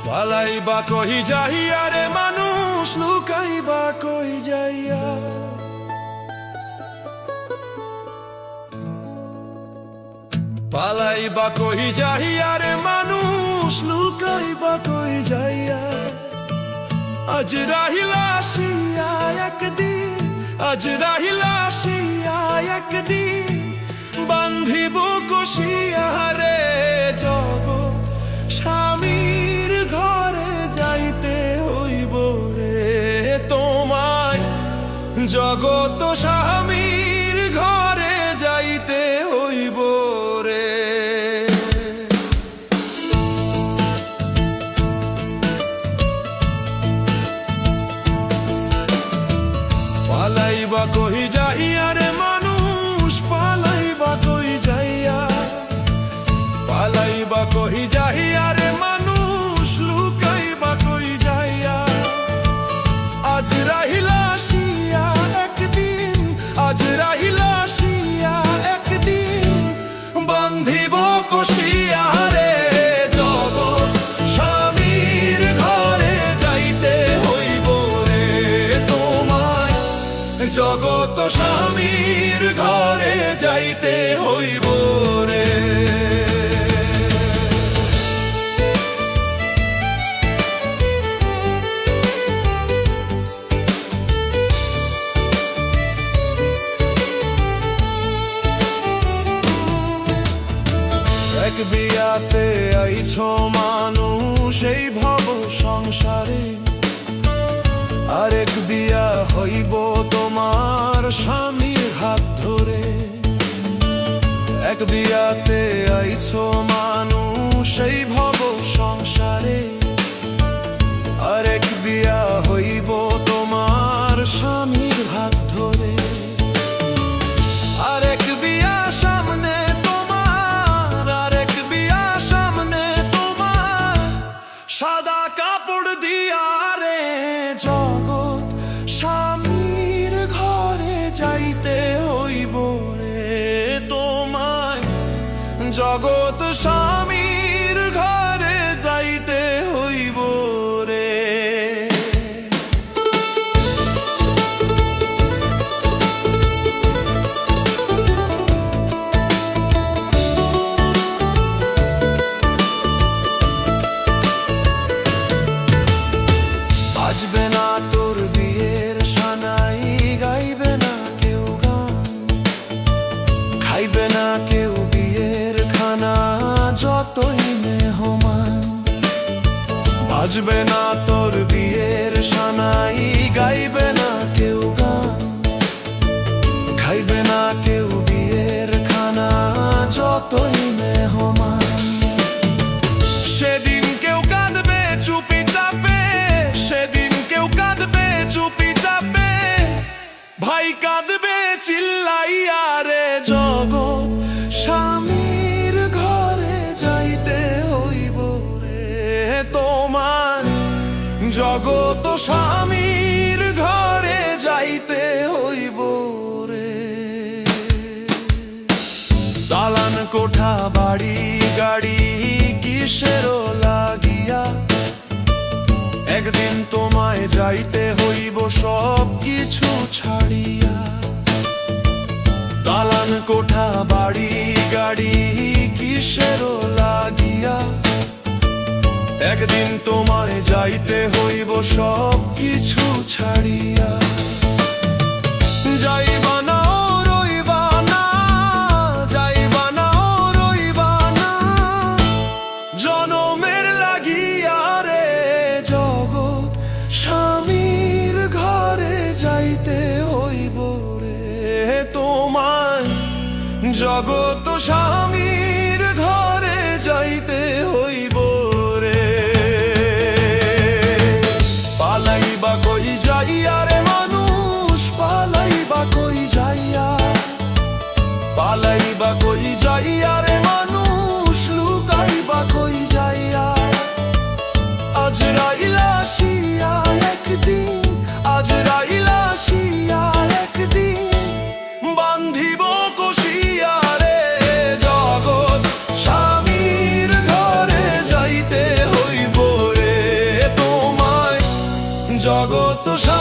পালাইবা কহি যাইয়া রে মানুষ, লুকাইবা কই যাইয়া। পালাইবা কহি যাইয়া রে মানুষ, লুকাইবা কই যাইয়া। আজ রাহিলা আসিয়া একদিন, আজ রাহিলা আসিয়া একদিন, বান্ধিব কষিয়া রে জগৎ স্বামীর ঘরে যাইতে হইব রে তোমায়। জগৎ স্বামীর ঘরে যাইতে হইব রে। পালাইবা কহি যাইয়া রে মানুষ, পালাইবা কই যাইয়া। পালাইবা কহি যাইয়া রে মানুষ, লুকাইবা কই যাইয়া। আজ রাহিলা আসিয়া একদিন, আজ রাহিলা আসিয়া একদিন, বান্ধিব কষিয়া রে জগৎ স্বামীর ঘরে যাইতে হইব রে তোমায়। জগৎ স্বামীর ঘরে যাইতে হইব রে। এক বিয়াতে আইছ মানুষ এই ভব সংসারে, আরেক বিয়া হইব তোমার স্বামীর হাত ধরে। এক বিয়াতে আইছ মানুষ এই ভব সংসারে, আরেক বিয়া হইব তোমার স্বামীর হাত ধরে। আরেক বিয়া সামনে তোমার, আরেক বিয়া সামনে তোমার, সাদা কাপড় দিয়া রে জগৎ স্বামীর ঘরে যাইতে হইব রে তোমায়। জগৎ স্বামীর ঘরে যাইতে হইব রে। বাজবে না তোর বিয়ের সানাই, গাইবে না কেউ গান, খাইবে না কেউ বিয়ের খানা যতই মেহমান। বাজবে না তোর বিয়ের সানাই, গাইবে না কেউ গান, খাইবে না কেউ বিয়ের খানা যতই মেহমান। সেদিন কেউ কাঁদবে চুপি চাপে, সেদিন কেউ কাঁদবে চুপি চাপে, ভাই কাঁদবে চিল্লাইয়া রে জগৎ স্বামীর ঘরে যাইতে হইব রে তোমার। জগৎ স্বামীর ঘরে যাইতে হইব রে। দালান কোঠা বাড়ি গাড়ি কিসেরও লাগিয়া, একদিন তোমায় যাইতে হইব সব কিছু ছাড়িয়া। দালান কোঠা বাড়ি গাড়ি কিসেরও লাগিয়া, একদিন তোমায় যাইতে হইব সব কিছু ছাড়িয়া। যাইবা না রইবা না, যাইবা না রইবা না, জনমের লাগিয়া রে জগৎ স্বামীর ঘরে যাইতে হইব রে তোমায়। জগৎ স্বামীর ঘরে যাইতে হইব রে। পালাইবা কই যাইয়া রে মানুষ, পালাইবা কই যাইয়া। পালাইবা কই যাইয়া রে মানুষ, লুকাইবা কই যাইয়া। আজ রাহিলা আসিয়া একদিন, আজ রাহিলা আসিয়া একদিন, বান্ধিব কষিয়া রে জগৎ স্বামীর ঘরে যাইতে হইব রে। কত